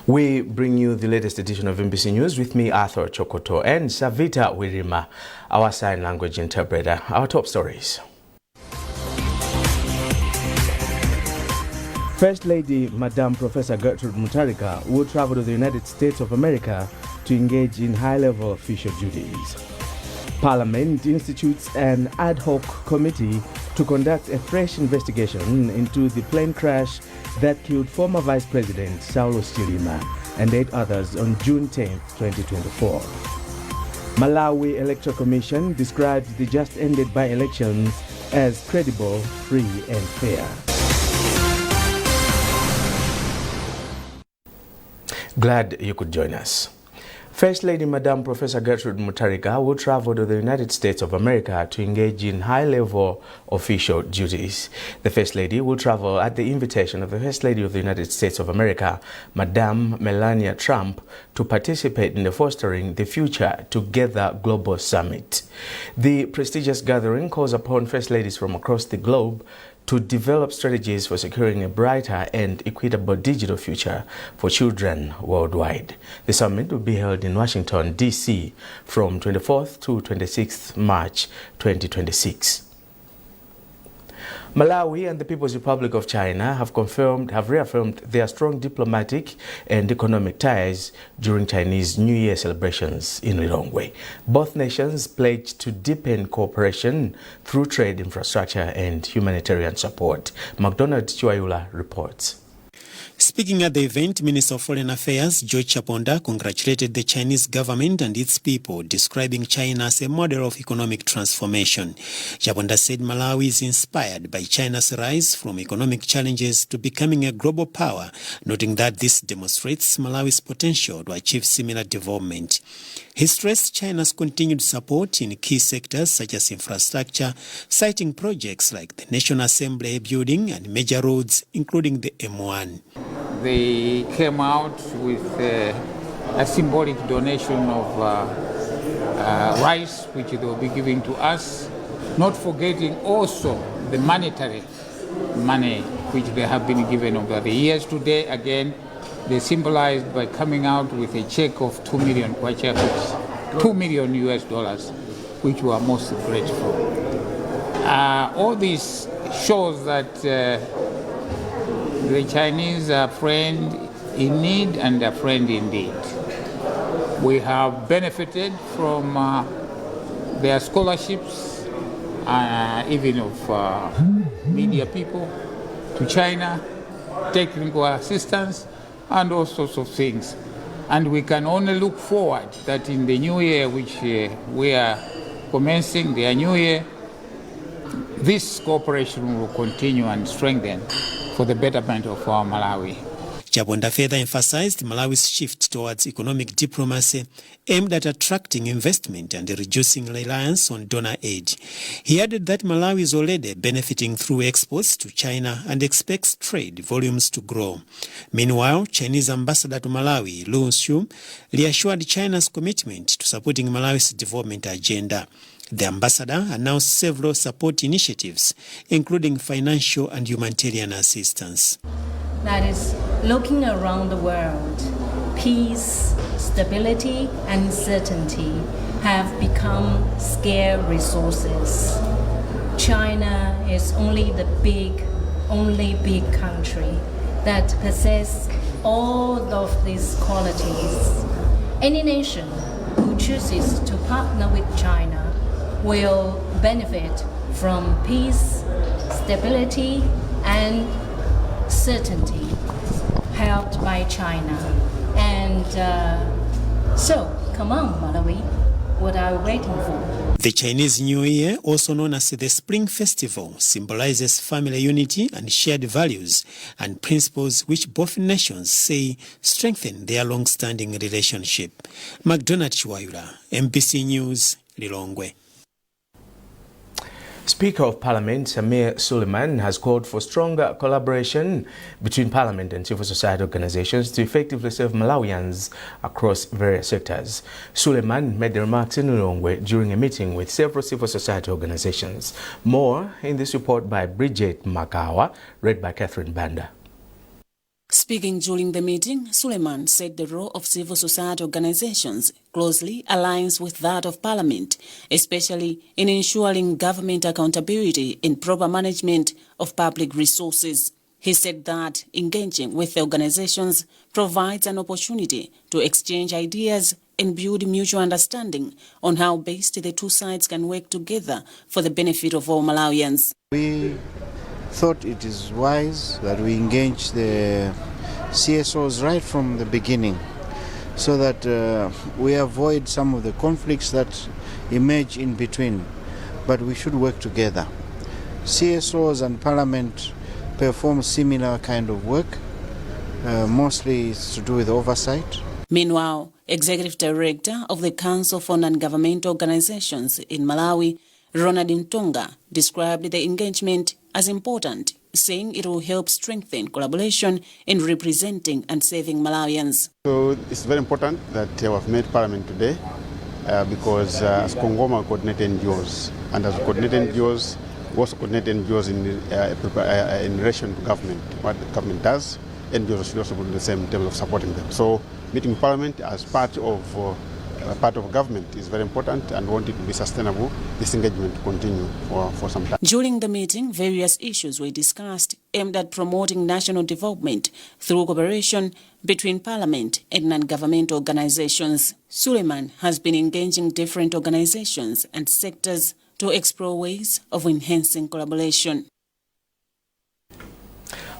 We bring you the latest edition of MBC News with me, Arthur Chokoto, and Savita Wirima, our sign language interpreter. Our top stories. First Lady, Madam Professor Gertrude Mutharika, will travel to the United States of America to engage in high-level official duties. Parliament institutes an ad hoc committee to conduct a fresh investigation into the plane crash that killed former Vice President Saulos Chilima and 8 others on June 10, 2024. Malawi Electoral Commission describes the just-ended by-elections as credible, free and fair. Glad you could join us. First Lady Madam Professor Gertrude Mutharika will travel to the United States of America to engage in high-level official duties. The First Lady will travel at the invitation of the First Lady of the United States of America, Madam Melania Trump, to participate in the Fostering the Future Together Global Summit. The prestigious gathering calls upon First Ladies from across the globe to develop strategies for securing a brighter and equitable digital future for children worldwide. The summit will be held in Washington, D.C. from 24th to 26th March 2026. Malawi and the People's Republic of China have reaffirmed their strong diplomatic and economic ties during Chinese New Year celebrations in Lilongwe. Both nations pledged to deepen cooperation through trade, infrastructure and humanitarian support. McDonald Chiwayula reports. Speaking at the event, Minister of Foreign Affairs George Chaponda congratulated the Chinese government and its people, describing China as a model of economic transformation. Chaponda said Malawi is inspired by China's rise from economic challenges to becoming a global power, noting that this demonstrates Malawi's potential to achieve similar development. He stressed China's continued support in key sectors such as infrastructure, citing projects like the National Assembly building and major roads, including the M1. They came out with a symbolic donation of rice, which they will be giving to us, not forgetting also the monetary money which they have been given over the years. Today, again, they symbolized by coming out with a check of $2 million, $2 million US, which we are most grateful. All this shows that the Chinese are a friend in need and a friend indeed. We have benefited from their scholarships, even of media people to China, technical assistance, and all sorts of things. And we can only look forward that in the new year, which we are commencing, the new year, this cooperation will continue and strengthen for the betterment of our Malawi. Chaponda further emphasized Malawi's shift towards economic diplomacy aimed at attracting investment and reducing reliance on donor aid. He added that Malawi is already benefiting through exports to China and expects trade volumes to grow. Meanwhile, Chinese ambassador to Malawi, Lu Xiu, reassured China's commitment to supporting Malawi's development agenda. The ambassador announced several support initiatives, including financial and humanitarian assistance. That is, looking around the world, peace, stability, and certainty have become scarce resources. China is only the only big country that possesses all of these qualities. Any nation who chooses to partner with China will benefit from peace, stability, and certainty helped by China. And so, come on, Malawi, what are we waiting for? The Chinese New Year, also known as the Spring Festival, symbolizes family unity and shared values and principles which both nations say strengthen their long-standing relationship. McDonald Chiwayula, MBC News, Lilongwe. Speaker of Parliament Samir Suleiman has called for stronger collaboration between Parliament and civil society organizations to effectively serve Malawians across various sectors. Suleiman made the remarks in Lilongwe during a meeting with several civil society organizations. More in this report by Bridget Makawa, read by Catherine Banda. Speaking during the meeting, Suleiman said the role of civil society organizations closely aligns with that of Parliament, especially in ensuring government accountability and proper management of public resources. He said that engaging with the organizations provides an opportunity to exchange ideas and build mutual understanding on how best the two sides can work together for the benefit of all Malawians. We thought it is wise that we engage the CSOs right from the beginning so that we avoid some of the conflicts that emerge in between, but we should work together. CSOs and Parliament perform similar kind of work, mostly it's to do with oversight. Meanwhile, Executive Director of the Council for Non-Governmental Organizations in Malawi, Ronald Ntonga, described the engagement as important, saying it will help strengthen collaboration in representing and serving Malawians. So it's very important that we have made Parliament today because as Kongoma coordinated NGOs, and as coordinated NGOs, we also coordinate NGOs in relation to government. What the government does, NGOs should also do the same in terms of supporting them. So meeting Parliament as part of government is very important, and want it to be sustainable. This engagement to continue for some time. During the meeting, various issues were discussed aimed at promoting national development through cooperation between Parliament and non-governmental organizations. Suleiman has been engaging different organizations and sectors to explore ways of enhancing collaboration.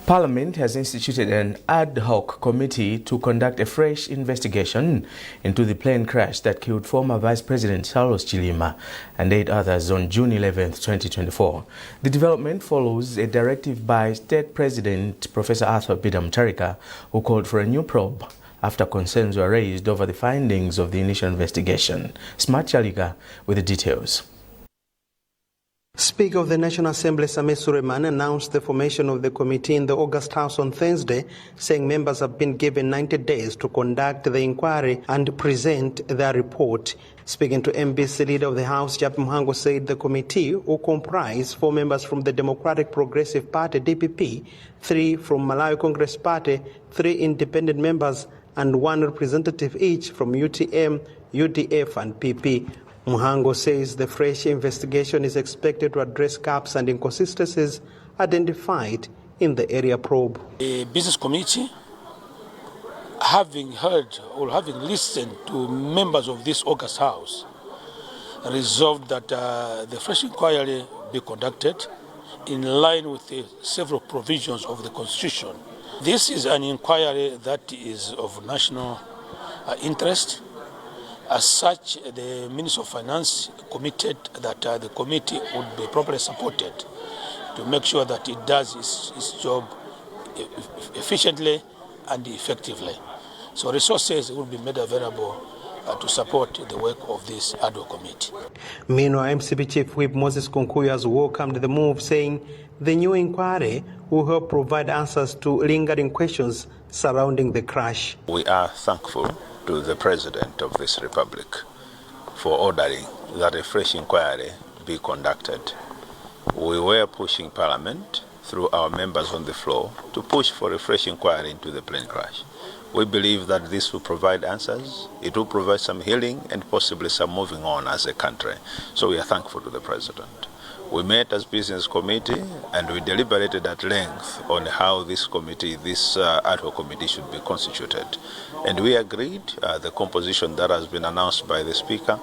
Parliament has instituted an ad hoc committee to conduct a fresh investigation into the plane crash that killed former Vice President Carlos Chilima and 8 others on June 11, 2024. The development follows a directive by State President Professor Arthur Peter Mutharika, who called for a new probe after concerns were raised over the findings of the initial investigation. Smart Chalika with the details. Speaker of the National Assembly Samir Suleiman announced the formation of the committee in the August House on Thursday, saying members have been given 90 days to conduct the inquiry and present their report. Speaking to MBC Leader of the House, Jaap Mhango, said the committee will comprise 4 members from the Democratic Progressive Party, DPP, 3 from Malawi Congress Party, 3 independent members, and 1 representative each from UTM, UDF, and PP. Mhango says the fresh investigation is expected to address gaps and inconsistencies identified in the area probe. A business committee, having heard or having listened to members of this August House, resolved that the fresh inquiry be conducted in line with the several provisions of the Constitution. This is an inquiry that is of national interest. As such, the Minister of Finance committed that the committee would be properly supported to make sure that it does its job efficiently and effectively. So resources will be made available to support the work of this ad hoc committee. Meanwhile, MCP Chief Whip Moses Kunkuyu has welcomed the move, saying the new inquiry will help provide answers to lingering questions surrounding the crash. We are thankful to the President of this Republic for ordering that a fresh inquiry be conducted. We were pushing Parliament through our members on the floor to push for a fresh inquiry into the plane crash. We believe that this will provide answers, it will provide some healing and possibly some moving on as a country. So we are thankful to the President. We met as business committee and we deliberated at length on how this committee, this ad hoc committee should be constituted. And we agreed the composition that has been announced by the Speaker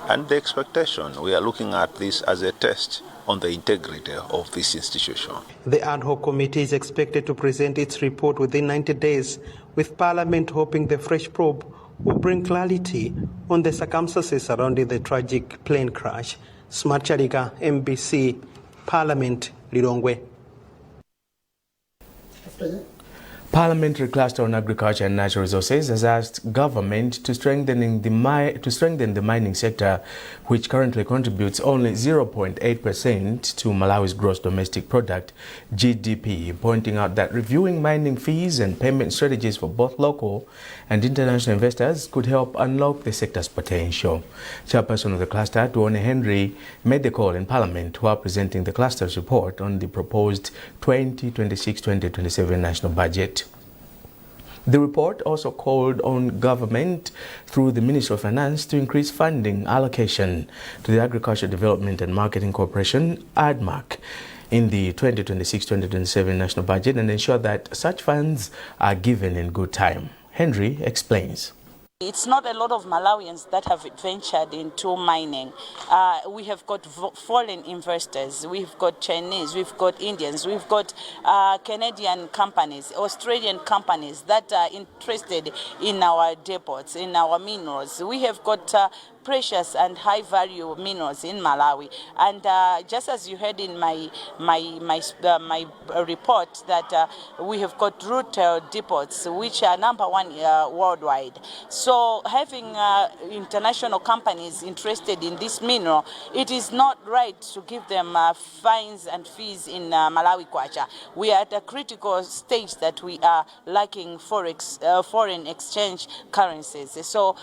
and the expectation. We are looking at this as a test on the integrity of this institution. The ad hoc committee is expected to present its report within 90 days, with Parliament hoping the fresh probe will bring clarity on the circumstances surrounding the tragic plane crash. Smart Chalika, MBC, Parliament, Lilongwe. Parliamentary Cluster on Agriculture and Natural Resources has asked government to strengthen the mining sector, which currently contributes only 0.8% to Malawi's gross domestic product, GDP, pointing out that reviewing mining fees and payment strategies for both local and international investors could help unlock the sector's potential. Chairperson of the cluster, Tuone Henry, made the call in Parliament while presenting the cluster's report on the proposed 2026-2027 national budget. The report also called on government through the Ministry of Finance to increase funding allocation to the Agriculture Development and Marketing Corporation, ADMAC, in the 2026-2027 national budget and ensure that such funds are given in good time. Henry explains. It's not a lot of Malawians that have ventured into mining. We have got foreign investors, we've got Chinese, we've got Indians, we've got Canadian companies, Australian companies that are interested in our depots, in our minerals. We have got precious and high value minerals in Malawi, and just as you heard in my report that we have got rutile depots which are #1 worldwide. So having international companies interested in this mineral, it is not right to give them fines and fees in Malawi-China. We are at a critical stage that we are lacking foreign exchange currencies. So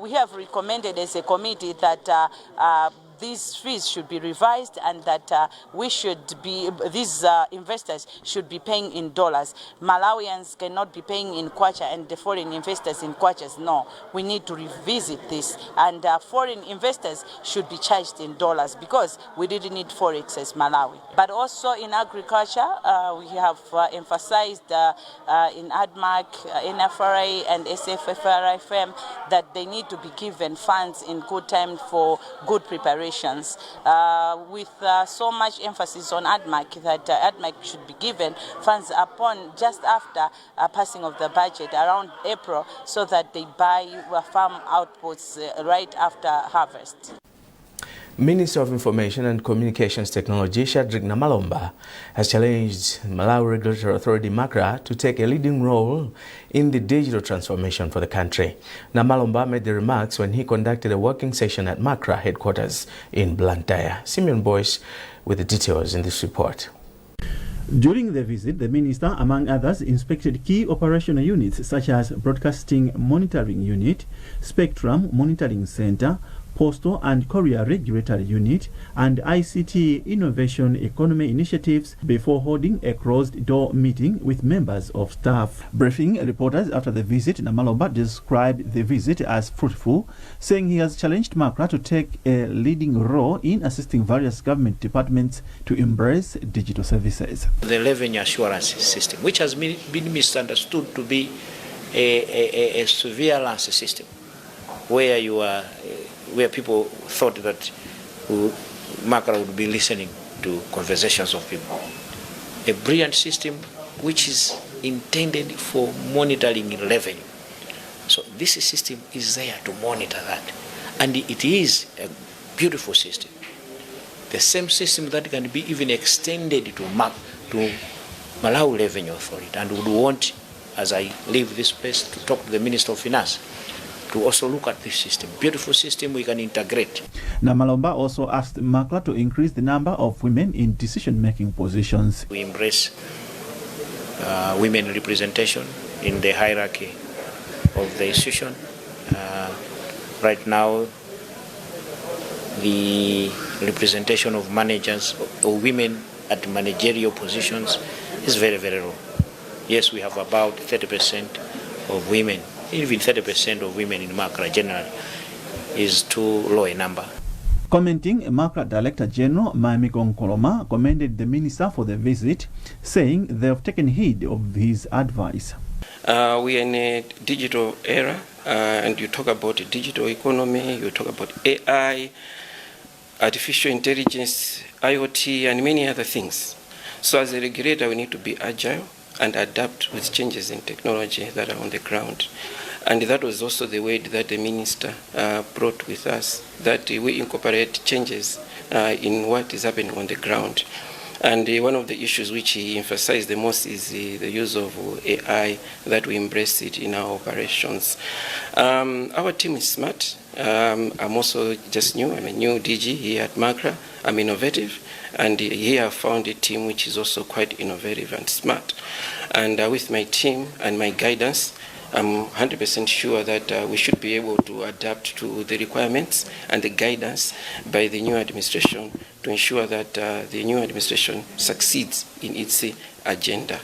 we have recommended as a committee that these fees should be revised and that these investors should be paying in dollars. Malawians cannot be paying in kwacha and the foreign investors in kwachas. No, we need to revisit this, and foreign investors should be charged in dollars because we didn't need forex as Malawi. But also in agriculture, we have emphasized in ADMAC, NFRA and SFFRFM that they need to be given funds in good time for good preparation. With so much emphasis on ADMAC that ADMAC should be given funds just after passing of the budget around April so that they buy farm outputs right after harvest. Minister of Information and Communications Technology, Shadrack Namalomba, has challenged Malawi Regulatory Authority, MACRA, to take a leading role in the digital transformation for the country. Namalomba made the remarks when he conducted a working session at MACRA headquarters in Blantyre. Simeon Boyce with the details in this report. During the visit, the minister, among others, inspected key operational units such as Broadcasting Monitoring Unit, Spectrum Monitoring Center, Postal and Courier Regulatory Unit, and ICT Innovation Economy Initiatives before holding a closed-door meeting with members of staff. Briefing reporters after the visit, Namalomba described the visit as fruitful, saying he has challenged MACRA to take a leading role in assisting various government departments to embrace digital services. The revenue assurance system, which has been misunderstood to be a surveillance system, where people thought that MACRA would be listening to conversations of people. A brilliant system which is intended for monitoring revenue. So this system is there to monitor that. And it is a beautiful system. The same system that can be even extended to Malawi Revenue Authority, and would want, as I leave this place, to talk to the Minister of Finance to also look at this system. Beautiful system we can integrate. Namalomba also asked MACRA to increase the number of women in decision-making positions. We embrace women representation in the hierarchy of the institution. Right now, the representation of managers or women at managerial positions is very, very low. Yes, we have about 30% of women. Even 30% of women in MACRA generally is too low a number. Commenting, MACRA Director General Maimiko Nkoloma commended the minister for the visit, saying they have taken heed of his advice. We are in a digital era, and you talk about a digital economy, you talk about AI, artificial intelligence, IoT, and many other things. So as a regulator, we need to be agile and adapt with changes in technology that are on the ground. And that was also the way that the minister brought with us, that we incorporate changes in what is happening on the ground. And one of the issues which he emphasized the most is the use of AI, that we embrace it in our operations. Our team is smart. I'm also just new. I'm a new DG here at MACRA. I'm innovative. And here I found a team which is also quite innovative and smart. And with my team and my guidance, I'm 100% sure that we should be able to adapt to the requirements and the guidance by the new administration to ensure that the new administration succeeds in its agenda.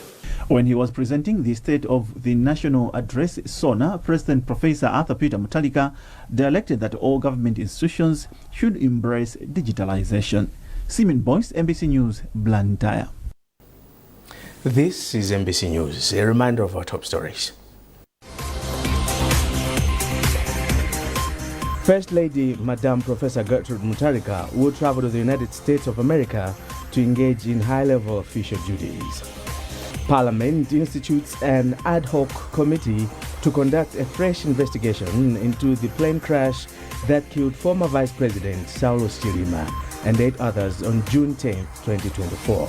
When he was presenting the State of the National Address, SONA, President Professor Arthur Peter Mutharika directed that all government institutions should embrace digitalization. Simon Boyce, NBC News, Blantyre. This is NBC News. A reminder of our top stories. First Lady Madam Professor Gertrude Mutharika will travel to the United States of America to engage in high-level official duties. Parliament institutes an ad hoc committee to conduct a fresh investigation into the plane crash that killed former Vice President Saulos Chilima and 8 others on June 10, 2024.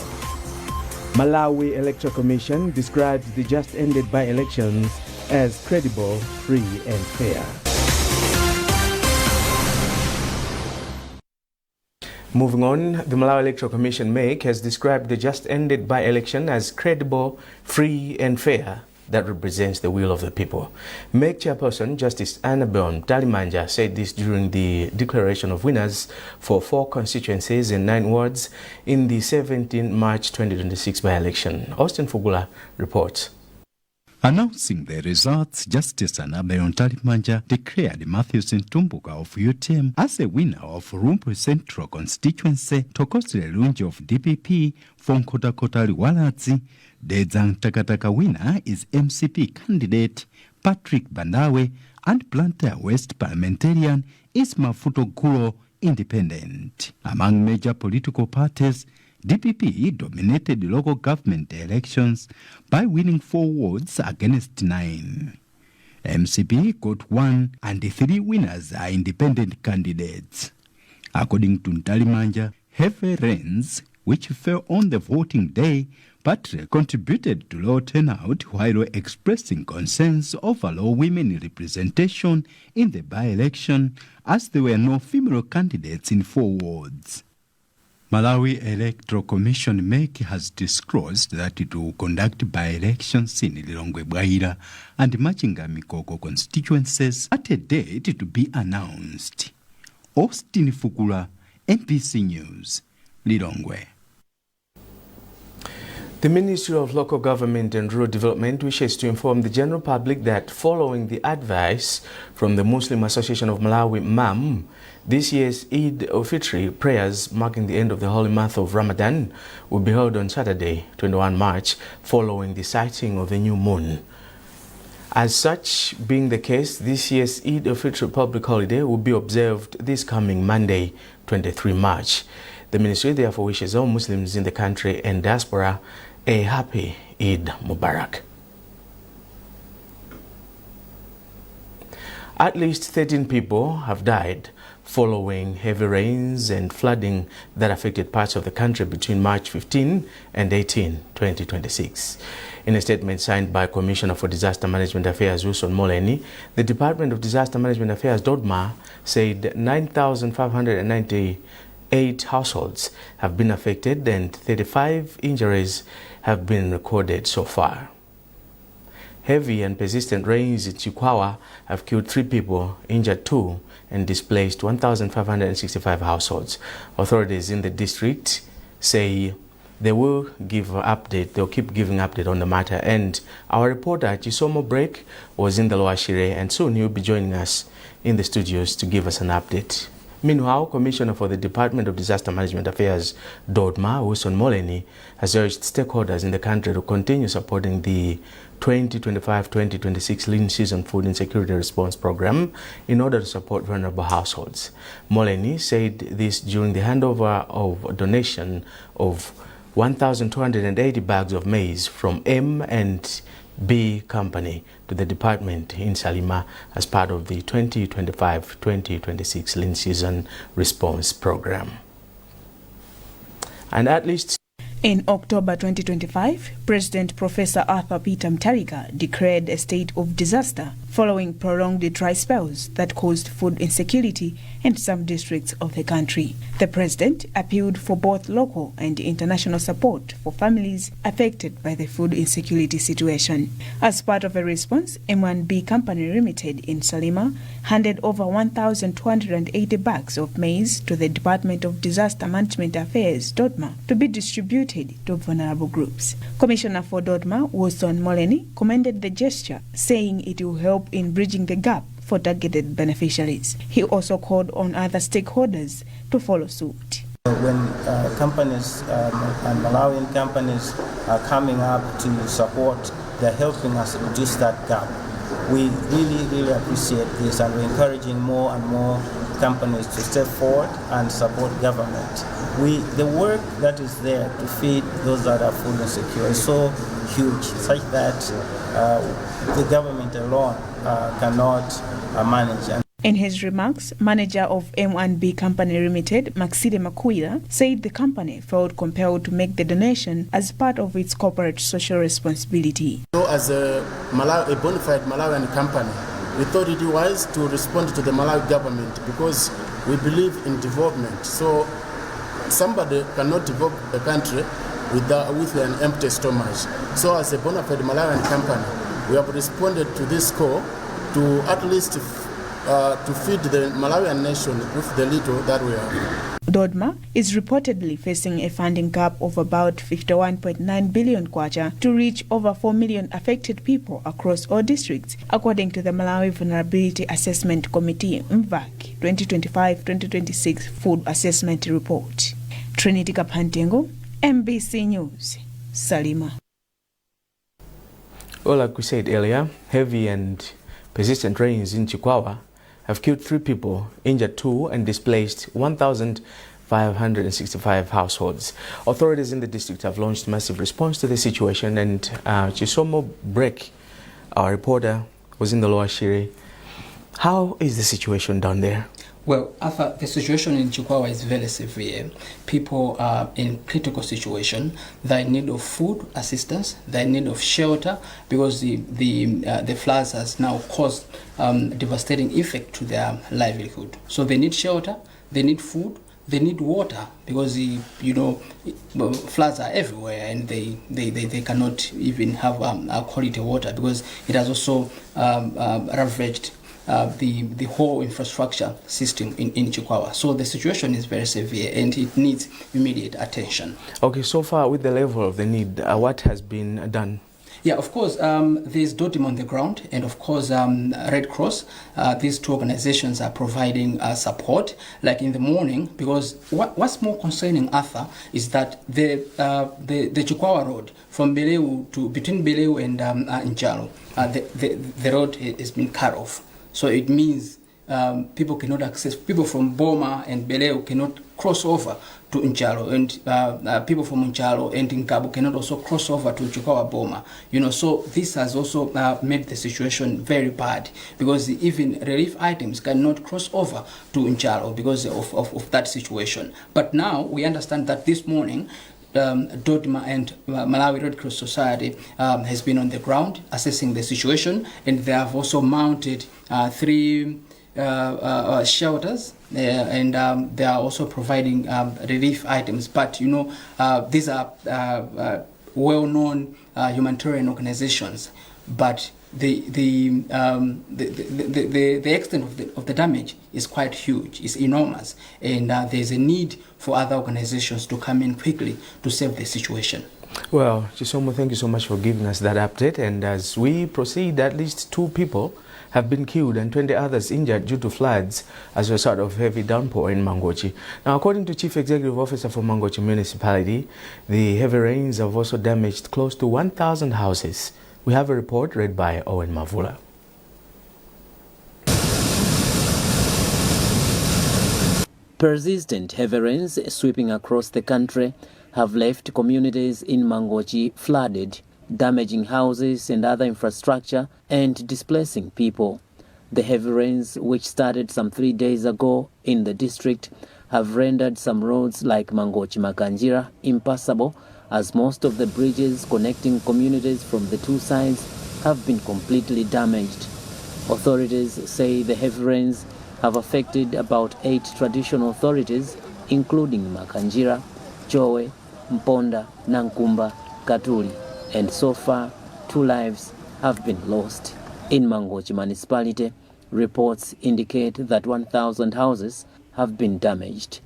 Malawi Electoral Commission described the just-ended by-elections as credible, free and fair. Moving on, the Malawi Electoral Commission (MEC) has described the just-ended by-election as credible, free and fair that represents the will of the people. MEC Chairperson Justice Annabel Talimanja said this during the declaration of winners for 4 constituencies in 9 wards in the 17 March 2026 by-election. Austin Fugula reports. Announcing the results, Justice Annabel Talimanja declared Matthews Ntumbuka of UTM as the winner of Rumpu Central Constituency, Tokosile Lungi of DPP, Fonkotakota Liwalatsi. The Zachitika winner is MCP candidate Patrick Bandawe and Blantyre West parliamentarian Isma Futogulo, independent. Among major political parties, DPP dominated local government elections by winning 4 wards against 9. MCP got 1 and the 3 winners are independent candidates. According to Ntalimanja, heavy rains, which fell on the voting day, but contributed to low turnout while expressing concerns over low women representation in the by-election, as there were no female candidates in 4 wards. Malawi Electoral Commission (MEC) has disclosed that it will conduct by-elections in Lilongwe Bwaira and Machinga Mikoko constituencies at a date to be announced. Austin Fukula, NBC News, Lilongwe. The Ministry of Local Government and Rural Development wishes to inform the general public that following the advice from the Muslim Association of Malawi (MAM), this year's Eid al-Fitr prayers marking the end of the holy month of Ramadan will be held on Saturday, 21 March, following the sighting of the new moon. As such being the case, this year's Eid al-Fitr public holiday will be observed this coming Monday, 23 March. The ministry therefore wishes all Muslims in the country and diaspora a happy Eid Mubarak. At least 13 people have died following heavy rains and flooding that affected parts of the country between March 15 and 18, 2026. In a statement signed by Commissioner for Disaster Management Affairs Wilson Moleni, the Department of Disaster Management Affairs DODMA said 9,598 households have been affected and 35 injuries have been recorded so far. Heavy and persistent rains in Chikwawa have killed 3 people, injured 2, and displaced 1,565 households. Authorities in the district say they will give an update, they'll keep giving update on the matter. And our reporter Chisomo Break was in the Lower Shire, and soon he'll be joining us in the studios to give us an update. Meanwhile, Commissioner for the Department of Disaster Management Affairs, DODMA, Wilson Moleni, has urged stakeholders in the country to continue supporting the 2025-2026 Lean Season Food Insecurity Response Program in order to support vulnerable households. Moleni said this during the handover of a donation of 1,280 bags of maize from M&B Company to the department in Salima as part of the 2025-2026 Lean Season Response Program. And at least in October 2025, President Professor Arthur Peter Mutharika declared a state of disaster following prolonged dry spells that caused food insecurity in some districts of the country. The president appealed for both local and international support for families affected by the food insecurity situation. As part of a response, M1B Company Limited in Salima handed over 1,280 bags of maize to the Department of Disaster Management Affairs, DODMA, to be distributed to vulnerable groups. Commissioner for DODMA, Wilson Moleni, commended the gesture, saying it will help in bridging the gap for targeted beneficiaries. He also called on other stakeholders to follow suit. When companies and Malawian companies are coming up to support, they're helping us reduce that gap. We really appreciate this, and we're encouraging more and more companies to step forward and support government. The work that is there to feed those that are food insecure is so huge, such that the government alone cannot manage. In his remarks, manager of M1B Company Limited, Maxide Makuila, said the company felt compelled to make the donation as part of its corporate social responsibility. So as a bona fide Malawian company, we thought it wise to respond to the Malawi government because we believe in development. So somebody cannot develop a country with an empty stomach. So as a bona fide Malawian company, we have responded to this call to at least to feed the Malawian nation with the little that we have. DODMA is reportedly facing a funding gap of about 51.9 billion kwacha to reach over 4 million affected people across all districts, according to the Malawi Vulnerability Assessment Committee MVAC 2025-2026 Food Assessment Report. Trinity Kapantengo, MBC News, Salima. Well, like we said earlier, heavy and persistent rains in Chikwawa have killed 3 people, injured 2, and displaced 1,565 households. Authorities in the district have launched massive response to the situation, and Chisomo Break, our reporter, was in the Lower Shire. How is the situation down there? Well, Arthur, the situation in Chikwawa is very severe. People are in critical situation. They're in need of food assistance. They're in need of shelter because the floods has now caused devastating effect to their livelihood. So they need shelter. They need food. They need water because floods are everywhere, and they cannot even have quality water because it has also ravaged the whole infrastructure system in Chikwawa. So the situation is very severe and it needs immediate attention. Okay, so far with the level of the need, what has been done? Yeah, of course, there's DODMA on the ground, and of course, Red Cross. These two organizations are providing support, like in the morning, because what's more concerning, Arthur, is that the Chikwawa road from between Beleu and Njalo, the road has been cut off. So it means people cannot access, people from Boma and Beleu cannot cross over to Njalo, and people from Njalo and Nkabo cannot also cross over to Chikwawa Boma. So this has also made the situation very bad because even relief items cannot cross over to Njalo because of that situation. But now we understand that this morning DODMA and Malawi Red Cross Society has been on the ground assessing the situation, and they have also mounted 3 shelters, and they are also providing relief items. But these are well-known humanitarian organizations, but the extent of the damage is quite huge, it's enormous, and there's a need for other organizations to come in quickly to save the situation. Well, Chisomo, thank you so much for giving us that update, and as we proceed, at least 2 people have been killed and 20 others injured due to floods as a result of heavy downpour in Mangochi. Now, according to Chief Executive Officer for Mangochi Municipality, the heavy rains have also damaged close to 1,000 houses. We have a report read by Owen Mavula. Persistent heavy rains sweeping across the country have left communities in Mangochi flooded, damaging houses and other infrastructure and displacing people. The heavy rains, which started some 3 days ago in the district, have rendered some roads like Mangochi Makanjira impassable, as most of the bridges connecting communities from the 2 sides have been completely damaged. Authorities say the heavy rains have affected about 8 traditional authorities, including Makanjira, Chowe, Mponda, Nankumba, Katuli, and so far 2 lives have been lost. In Mangochi municipality, reports indicate that 1,000 houses have been damaged.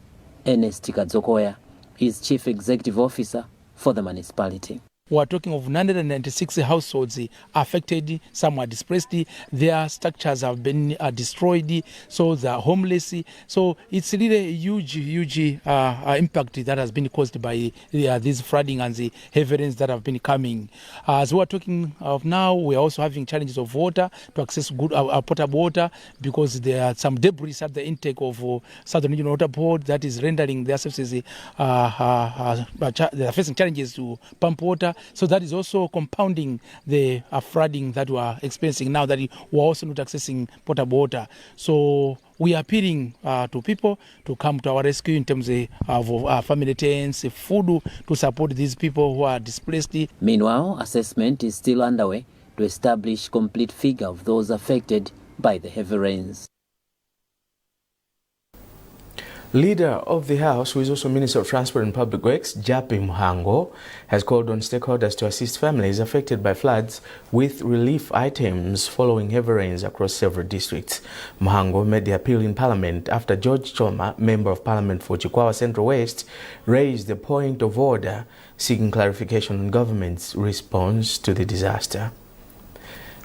Zachitika is Chief Executive Officer for the municipality. We are talking of 996 households affected, some are displaced, their structures have been destroyed, so they are homeless. So it's really a huge impact that has been caused by this flooding and the heavy rains that have been coming. As we are talking of now, we are also having challenges of water, to access good potable water, because there are some debris at the intake of Southern Regional Water Board that is rendering their services, they are facing challenges to pump water. So that is also compounding the flooding that we are experiencing now, that we are also not accessing potable water. So we are appealing to people to come to our rescue in terms of family tents, food to support these people who are displaced. Meanwhile, assessment is still underway to establish complete figure of those affected by the heavy rains. Leader of the House, who is also Minister of Transport and Public Works, Japi Muhango, has called on stakeholders to assist families affected by floods with relief items following heavy rains across several districts. Muhango made the appeal in Parliament after George Choma, Member of Parliament for Chikwawa Central West, raised the point of order seeking clarification on government's response to the disaster.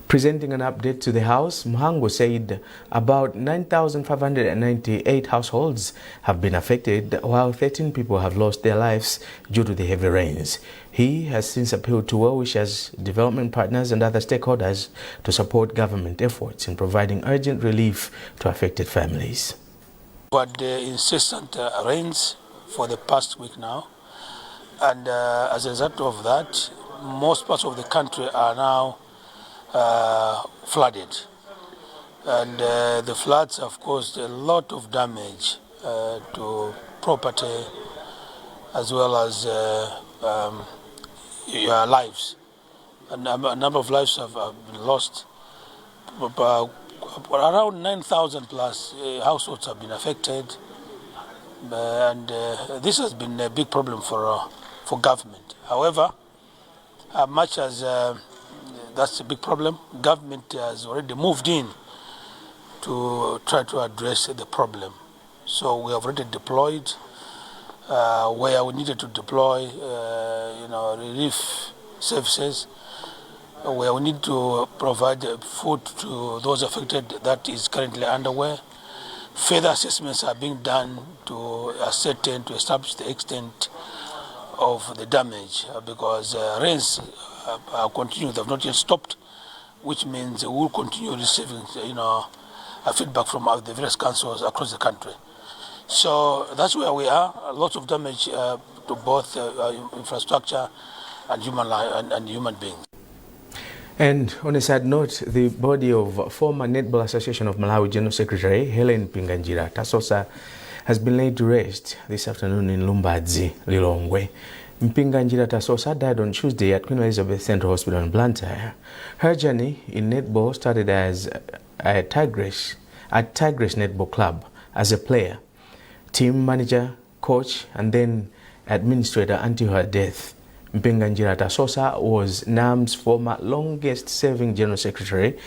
Presenting an update to the House, Muhango said about 9,598 households have been affected, while 13 people have lost their lives due to the heavy rains. He has since appealed to well-wishers, development partners and other stakeholders to support government efforts in providing urgent relief to affected families. We had incessant rains for the past week now, and as a result of that, most parts of the country are now flooded, and the floods have caused a lot of damage to property as well as lives. A number of lives have been lost. Around 9,000 plus households have been affected, and this has been a big problem for government. However, much as that's a big problem, government has already moved in to try to address the problem. So we have already deployed where we needed to deploy relief services, where we need to provide food to those affected. That is currently underway. Further assessments are being done to ascertain, to establish the extent of the damage, because rains are continuing, they have not yet stopped, which means we will continue receiving feedback from the various councils across the country. So that's where we are. A lot of damage to both infrastructure and human beings. And on a sad note, the body of former Netball Association of Malawi General Secretary Helen Pinganjira Tasosa has been laid to rest this afternoon in Lumbadzi, Lilongwe. Mpinganjira Tasosa died on Tuesday at Queen Elizabeth Central Hospital in Blantyre. Her journey in netball started as at Tigress Netball Club as a player, team manager, coach, and then administrator until her death. Mpinganjira Tasosa was NAM's former longest-serving General Secretary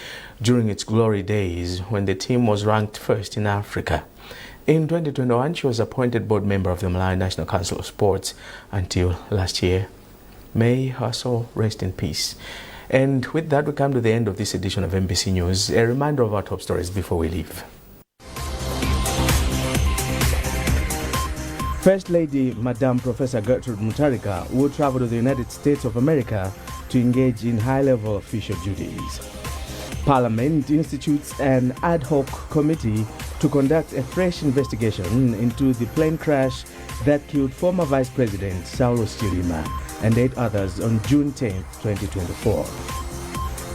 during its glory days when the team was ranked first in Africa. In 2021, she was appointed board member of the Malawi National Council of Sports until last year. May her soul rest in peace. And with that, we come to the end of this edition of MBC News. A reminder of our top stories before we leave. First Lady Madam Professor Gertrude Mutharika will travel to the United States of America to engage in high-level official duties. Parliament institutes an ad hoc committee to conduct a fresh investigation into the plane crash that killed former Vice President Saulos Chilima and 8 others on June 10, 2024.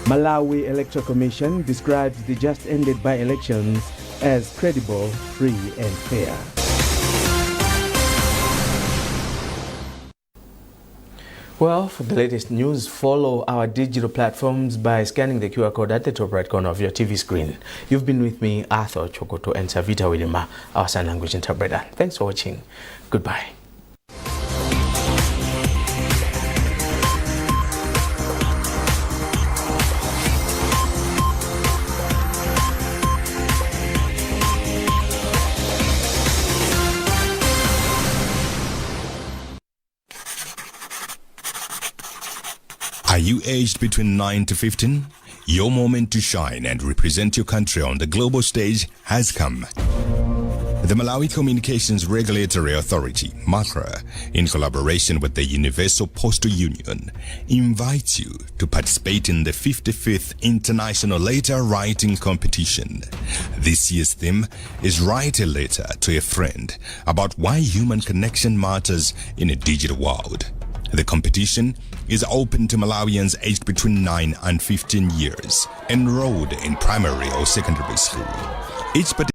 Malawi Electoral Commission describes the just-ended by-elections as credible, free and fair. Well, for the latest news, follow our digital platforms by scanning the QR code at the top right corner of your TV screen. You've been with me, Arthur Chokoto, and Savita Wilima, our sign language interpreter. Thanks for watching. Goodbye. Are you aged between 9 to 15? Your moment to shine and represent your country on the global stage has come. The Malawi Communications Regulatory Authority, MACRA, in collaboration with the Universal Postal Union, invites you to participate in the 55th International Letter Writing Competition. This year's theme is Write a Letter to a Friend about why human connection matters in a digital world. The competition is open to Malawians aged between 9 and 15 years, enrolled in primary or secondary school. Each